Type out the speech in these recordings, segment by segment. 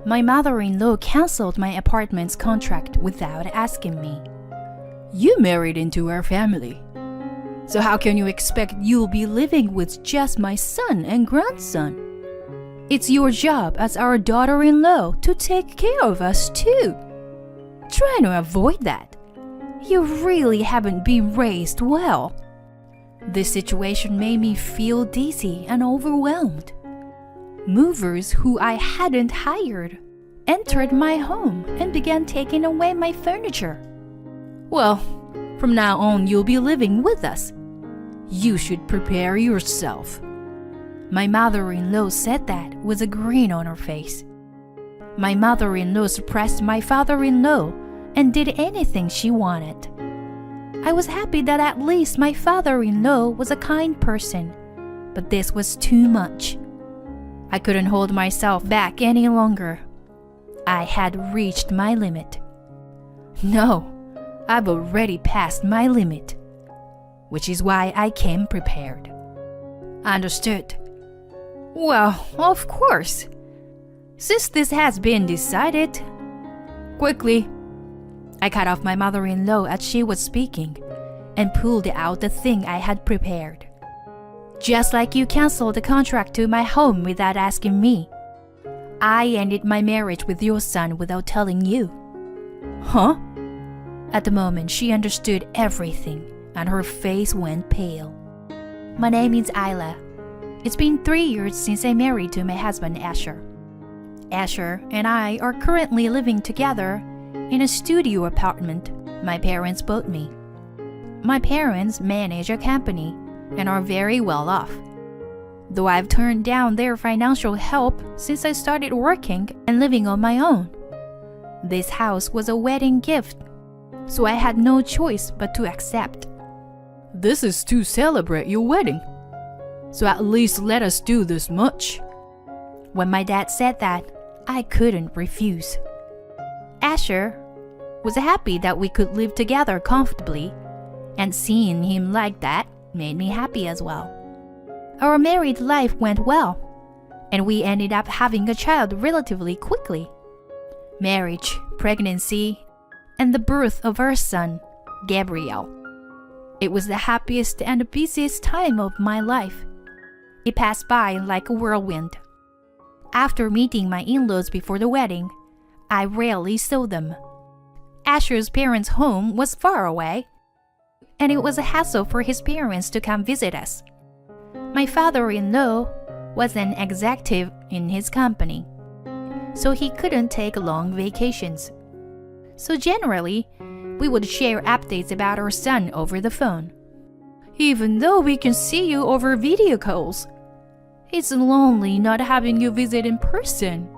My mother-in-law cancelled my apartment's contract without asking me. You married into our family. So how can you expect you'll be living with just my son and grandson? It's your job as our daughter-in-law to take care of us too. Try to avoid that. You really haven't been raised well. This situation made me feel dizzy and overwhelmed. Movers who I hadn't hired entered my home and began taking away my furniture. Well, from now on you'll be living with us. You should prepare yourself. My mother-in-law said that with a grin on her face. My mother-in-law suppressed my father-in-law and did anything she wanted. I was happy that at least my father-in-law was a kind person, but this was too much. I couldn't hold myself back any longer. I had reached my limit. No, I've already passed my limit, which is why I came prepared. Understood. Well, of course. Since this has been decided, quickly, I cut off my mother-in-law as she was speaking and pulled out the thing I had prepared. Just like you canceled the contract to my home without asking me, I ended my marriage with your son without telling you. Huh? At the moment, she understood everything and her face went pale. My name is Isla. It's been 3 years since I married to my husband Asher. Asher and I are currently living together in a studio apartment my parents bought me. My parents manage a company and are very well off. Though I've turned down their financial help since I started working and living on my own. This house was a wedding gift, so I had no choice but to accept. This is to celebrate your wedding, so at least let us do this much. When my dad said that, I couldn't refuse. Asher was happy that we could live together comfortably, and seeing him like that made me happy as well. Our married life went well, and we ended up having a child relatively quickly. Marriage, pregnancy, and the birth of our son, Gabriel. It was the happiest and the busiest time of my life. It passed by like a whirlwind. After meeting my in-laws before the wedding, I rarely saw them. Asher's parents' home was far away, and it was a hassle for his parents to come visit us. My father-in-law was an executive in his company, so he couldn't take long vacations. So generally, we would share updates about our son over the phone. Even though we can see you over video calls, it's lonely not having you visit in person.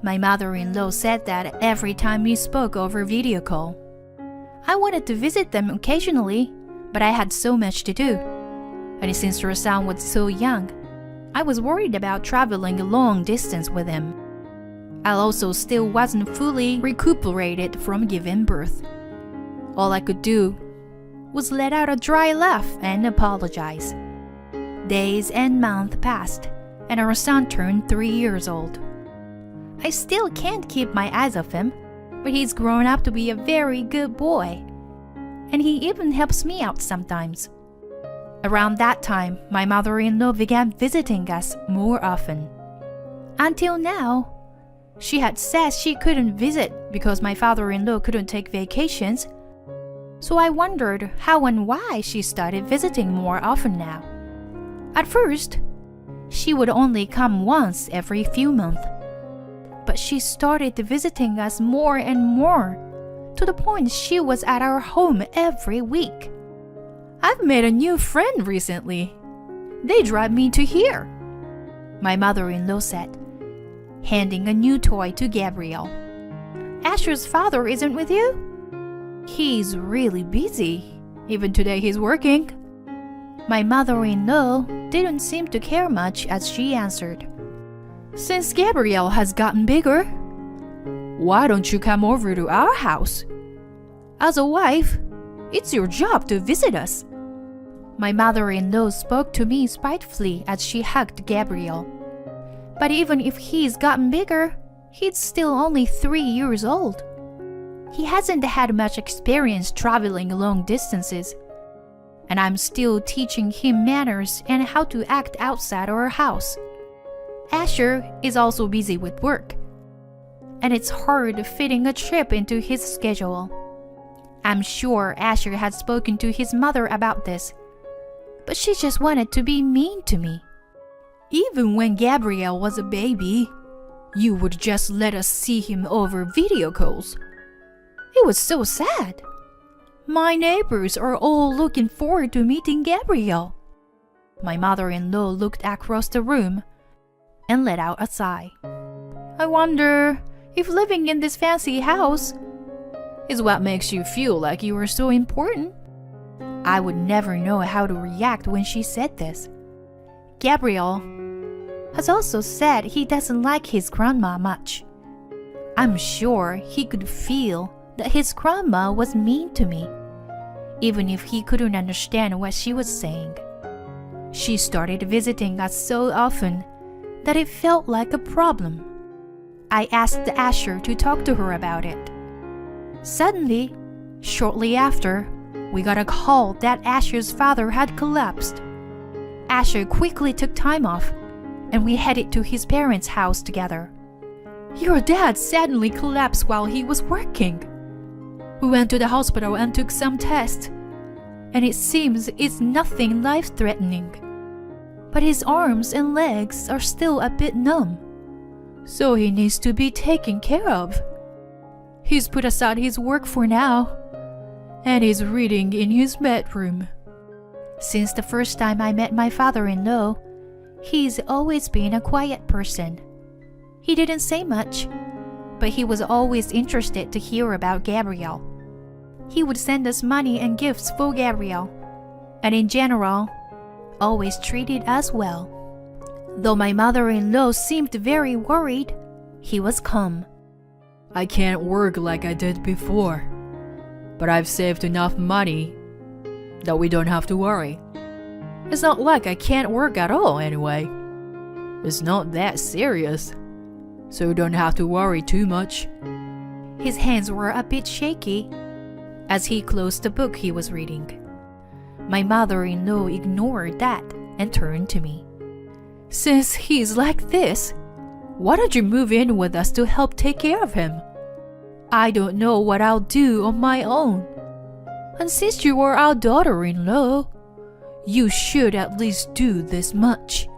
My mother-in-law said that every time we spoke over video call. I wanted to visit them occasionally, but I had so much to do. And since her son was so young, I was worried about traveling a long distance with him. I also still wasn't fully recuperated from giving birth. All I could do was let out a dry laugh and apologize. Days and months passed, and our son turned 3 years old. I still can't keep my eyes off him, but he's grown up to be a very good boy. And he even helps me out sometimes. Around that time, my mother-in-law began visiting us more often. Until now, she had said she couldn't visit because my father-in-law couldn't take vacations. So I wondered how and why she started visiting more often now. At first, she would only come once every few months. But she started visiting us more and more, to the point she was at our home every week. I've made a new friend recently. They drive me to here, my mother-in-law said, handing a new toy to Gabriel. Asher's father isn't with you? He's really busy. Even today he's working. My mother-in-law didn't seem to care much as she answered. Since Gabriel has gotten bigger, why don't you come over to our house? As a wife, it's your job to visit us. My mother-in-law spoke to me spitefully as she hugged Gabriel. But even if he's gotten bigger, He's still only 3 years old. He hasn't had much experience traveling long distances, and I'm still teaching him manners and how to act outside our house. Asher is also busy with work, and it's hard fitting a trip into his schedule. I'm sure Asher had spoken to his mother about this, but she just wanted to be mean to me. Even when Gabriel was a baby, you would just let us see him over video calls. It was so sad. My neighbors are all looking forward to meeting Gabriel. My mother-in-law looked across the room and let out a sigh. I wonder if living in this fancy house is what makes you feel like you are so important. I would never know how to react when she said this. Gabriel has also said he doesn't like his grandma much. I'm sure he could feel that his grandma was mean to me, even if he couldn't understand what she was saying. She started visiting us so often that it felt like a problem. I asked Asher to talk to her about it. Suddenly, shortly after, we got a call that Asher's father had collapsed. Asher quickly took time off, and we headed to his parents' house together. Your dad suddenly collapsed while he was working. We went to the hospital and took some tests, and it seems it's nothing life-threatening. But his arms and legs are still a bit numb, so he needs to be taken care of. He's put aside his work for now, and is reading in his bedroom. Since the first time I met my father-in-law, he's always been a quiet person. He didn't say much, but he was always interested to hear about Gabriel. He would send us money and gifts for Gabriel, and in general, always treated us well. Though my mother-in-law seemed very worried, he was calm. I can't work like I did before, but I've saved enough money that we don't have to worry. It's not like I can't work at all anyway. It's not that serious, so you don't have to worry too much. His hands were a bit shaky as he closed the book he was reading. My mother-in-law ignored that and turned to me. Since he's like this, why don't you move in with us to help take care of him? I don't know what I'll do on my own. And since you are our daughter-in-law, you should at least do this much.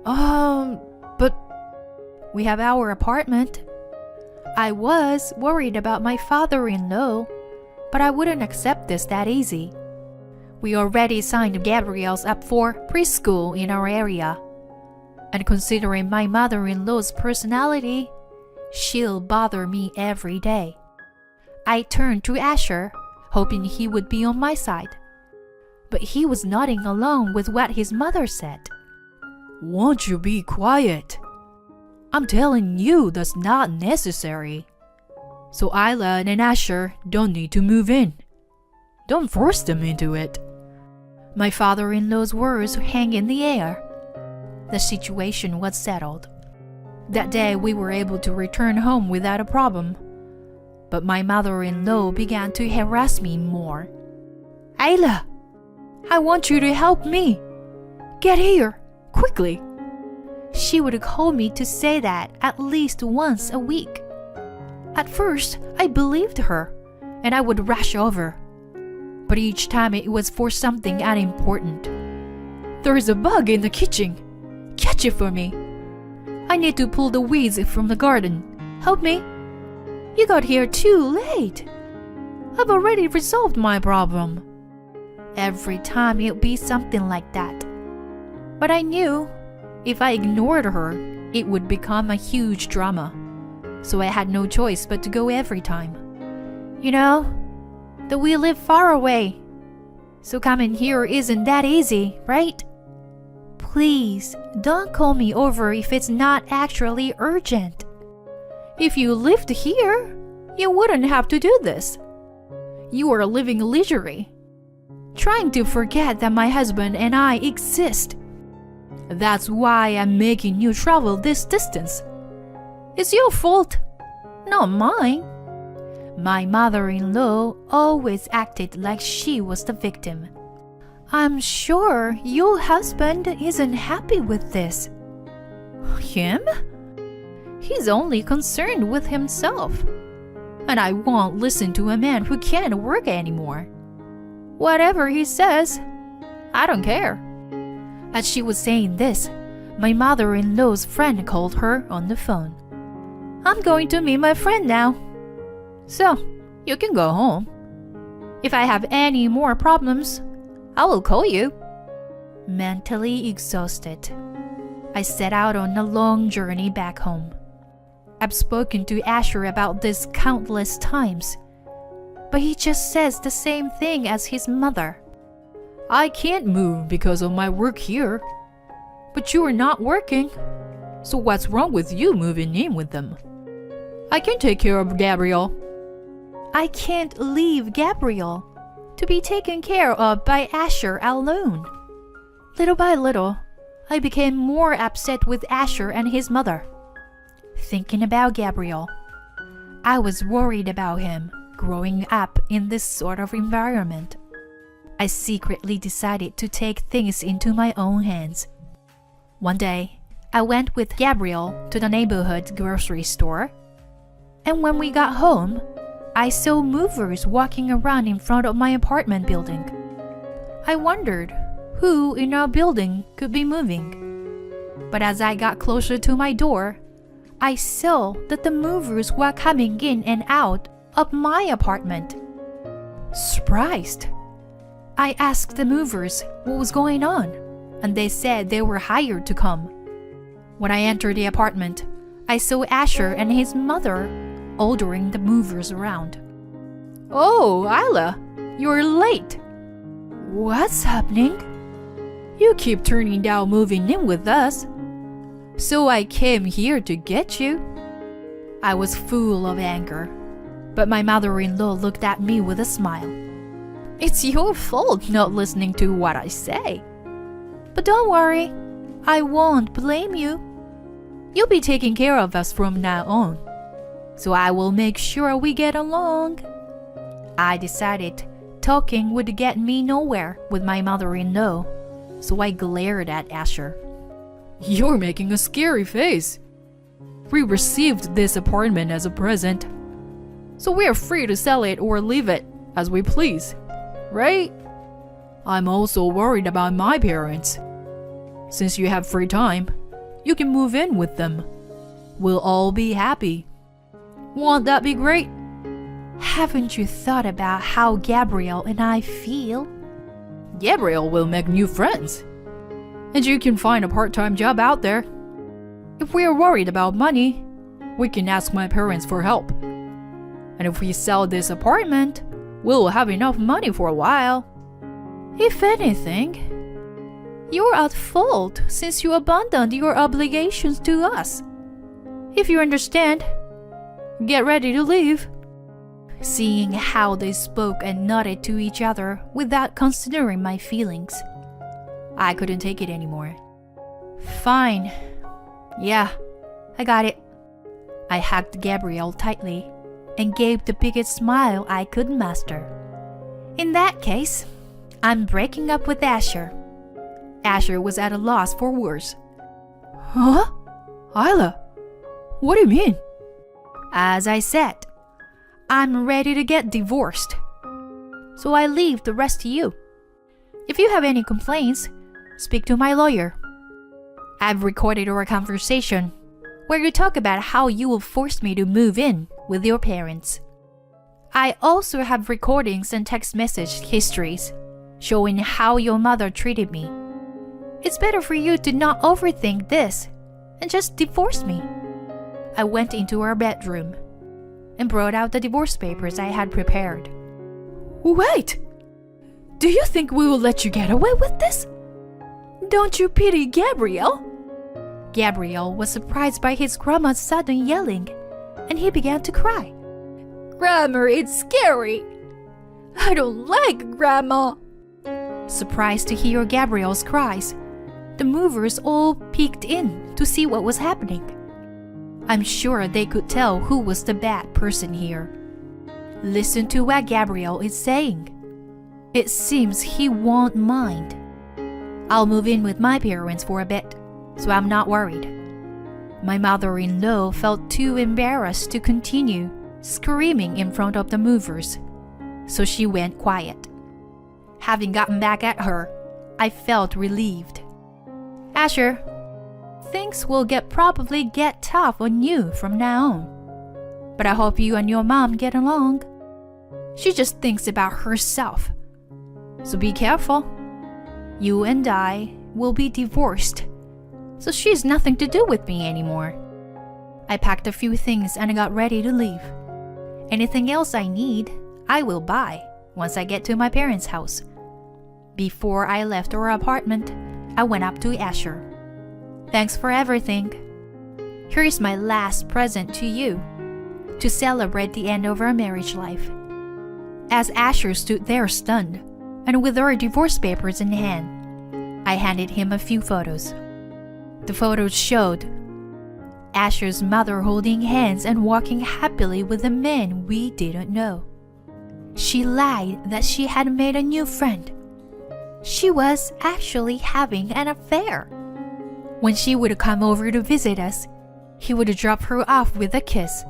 But we have our apartment. I was worried about my father-in-law, but I wouldn't accept this that easy. We already signed Gabriel's up for preschool in our area, and considering my mother-in-law's personality, she'll bother me every day. I turned to Asher, hoping he would be on my side, but he was nodding along with what his mother said. Won't you be quiet? I'm telling you that's not necessary. So Isla and Asher don't need to move in. Don't force them into it. My father-in-law's words hang in the air. The situation was settled. That day we were able to return home without a problem. But my mother-in-law began to harass me more. Ayla, I want you to help me. Get here, quickly. She would call me to say that at least once a week. At first, I believed her, and I would rush over. But each time it was for something unimportant. There is a bug in the kitchen. Catch it for me. I need to pull the weeds from the garden. Help me. You got here too late. I've already resolved my problem. Every time it would be something like that. But I knew if I ignored her, it would become a huge drama. So I had no choice but to go every time. You know that we live far away, so coming here isn't that easy, right? Please don't call me over if it's not actually urgent. If you lived here, you wouldn't have to do this. You are living leisurely, trying to forget that my husband and I exist. That's why I'm making you travel this distance. It's your fault, not mine. My mother-in-law always acted like she was the victim. I'm sure your husband isn't happy with this. Him? He's only concerned with himself. And I won't listen to a man who can't work anymore. Whatever he says, I don't care. As she was saying this, my mother-in-law's friend called her on the phone. I'm going to meet my friend now. So, you can go home. If I have any more problems, I will call you. Mentally exhausted, I set out on a long journey back home. I've spoken to Asher about this countless times, but he just says the same thing as his mother. I can't move because of my work here. But you are not working, so what's wrong with you moving in with them? I can take care of Gabriel. I can't leave Gabriel to be taken care of by Asher alone. Little by little, I became more upset with Asher and his mother. Thinking about Gabriel, I was worried about him growing up in this sort of environment. I secretly decided to take things into my own hands. One day, I went with Gabriel to the neighborhood grocery store, and when we got home, I saw movers walking around in front of my apartment building. I wondered who in our building could be moving. But as I got closer to my door, I saw that the movers were coming in and out of my apartment. Surprised, I asked the movers what was going on, and they said they were hired to come. When I entered the apartment, I saw Asher and his mother ordering the movers around. Oh, Isla, you're late. What's happening? You keep turning down moving in with us. So I came here to get you. I was full of anger, but my mother-in-law looked at me with a smile. It's your fault not listening to what I say. But don't worry, I won't blame you. You'll be taking care of us from now on, so I will make sure we get along. I decided talking would get me nowhere with my mother-in-law, so I glared at Asher. You're making a scary face. We received this apartment as a present, so we're free to sell it or leave it as we please, right? I'm also worried about my parents. Since you have free time, you can move in with them. We'll all be happy. Won't that be great? Haven't you thought about how Gabriel and I feel? Gabriel will make new friends, and you can find a part-time job out there. If we are worried about money, we can ask my parents for help. And if we sell this apartment, we'll have enough money for a while. If anything, you're at fault since you abandoned your obligations to us. If you understand, get ready to leave. Seeing how they spoke and nodded to each other without considering my feelings, I couldn't take it anymore. Fine. Yeah, I got it. I hugged Gabriel tightly and gave the biggest smile I could muster. In that case, I'm breaking up with Asher. Asher was at a loss for words. Huh? Isla, what do you mean? As I said, I'm ready to get divorced. So I leave the rest to you. If you have any complaints, speak to my lawyer. I've recorded our conversation where you talk about how you will force me to move in with your parents. I also have recordings and text message histories showing how your mother treated me. It's better for you to not overthink this and just divorce me. I went into our bedroom and brought out the divorce papers I had prepared. Wait! Do you think we will let you get away with this? Don't you pity Gabriel? Gabriel was surprised by his grandma's sudden yelling, and he began to cry. Grandma, it's scary. I don't like Grandma. Surprised to hear Gabriel's cries, the movers all peeked in to see what was happening. I'm sure they could tell who was the bad person here. Listen to what Gabriel is saying. It seems he won't mind. I'll move in with my parents for a bit, so I'm not worried. My mother-in-law felt too embarrassed to continue screaming in front of the movers, so she went quiet. Having gotten back at her, I felt relieved. Asher, things will probably get tough on you from now on. But I hope you and your mom get along. She just thinks about herself. So be careful. You and I will be divorced, so she's nothing to do with me anymore. I packed a few things and I got ready to leave. Anything else I need, I will buy once I get to my parents' house. Before I left our apartment, I went up to Asher. Thanks for everything. Here's my last present to you, to celebrate the end of our marriage life. As Asher stood there stunned, and with our divorce papers in hand, I handed him a few photos. The photos showed Asher's mother holding hands and walking happily with a man we didn't know. She lied that she had made a new friend. She was actually having an affair. When she would come over to visit us, he would drop her off with a kiss.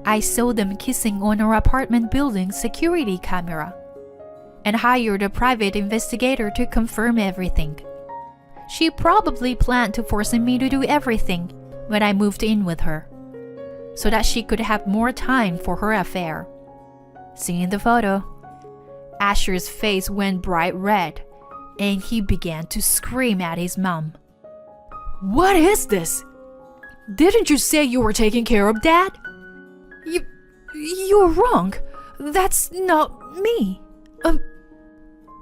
I saw them kissing on our apartment building's security camera and hired a private investigator to confirm everything. She probably planned to force me to do everything when I moved in with her, so that she could have more time for her affair. Seeing the photo, Asher's face went bright red, and he began to scream at his mom. What is this? Didn't you say you were taking care of Dad? You're wrong. That's not me.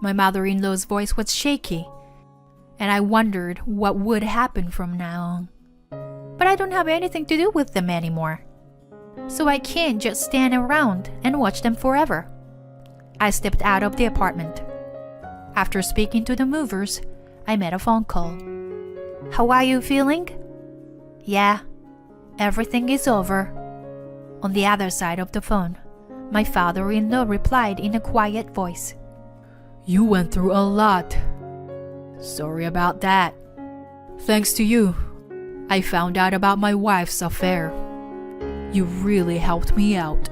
My mother-in-law's voice was shaky, and I wondered what would happen from now on. But I don't have anything to do with them anymore, so I can't just stand around and watch them forever. I stepped out of the apartment. After speaking to the movers, I made a phone call. How are you feeling? Yeah, everything is over. On the other side of the phone, my father-in-law replied in a quiet voice. You went through a lot. Sorry about that. Thanks to you, I found out about my wife's affair. You really helped me out.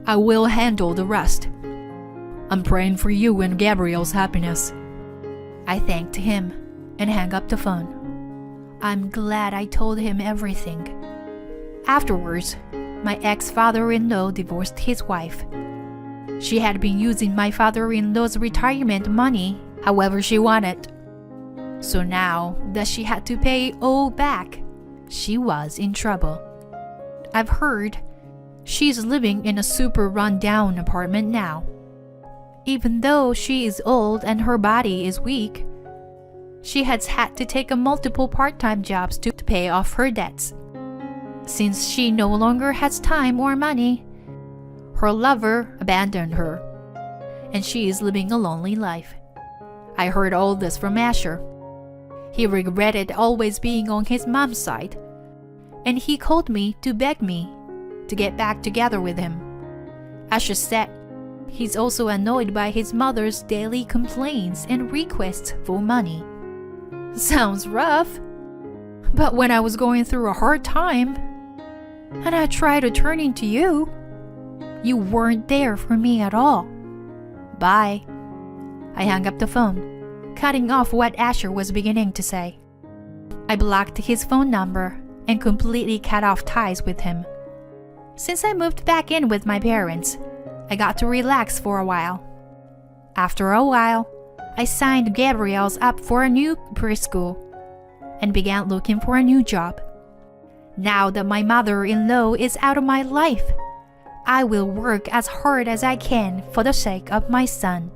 I will handle the rest. I'm praying for you and Gabriel's happiness. I thanked him and hung up the phone. I'm glad I told him everything. Afterwards, my ex-father-in-law divorced his wife. She had been using my father-in-law's retirement money however she wanted. So now that she had to pay it all back, she was in trouble. I've heard she's living in a super run-down apartment now. Even though she is old and her body is weak, she has had to take multiple part-time jobs to pay off her debts. Since she no longer has time or money, her lover abandoned her, and she is living a lonely life. I heard all this from Asher. He regretted always being on his mom's side, and he called me to beg me to get back together with him. Asher said he's also annoyed by his mother's daily complaints and requests for money. Sounds rough, but when I was going through a hard time, and I tried to turn into you, you weren't there for me at all. Bye. I hung up the phone, cutting off what Asher was beginning to say. I blocked his phone number and completely cut off ties with him. Since I moved back in with my parents, I got to relax for a while. After a while, I signed Gabriel's up for a new preschool and began looking for a new job. Now that my mother-in-law is out of my life, I will work as hard as I can for the sake of my son.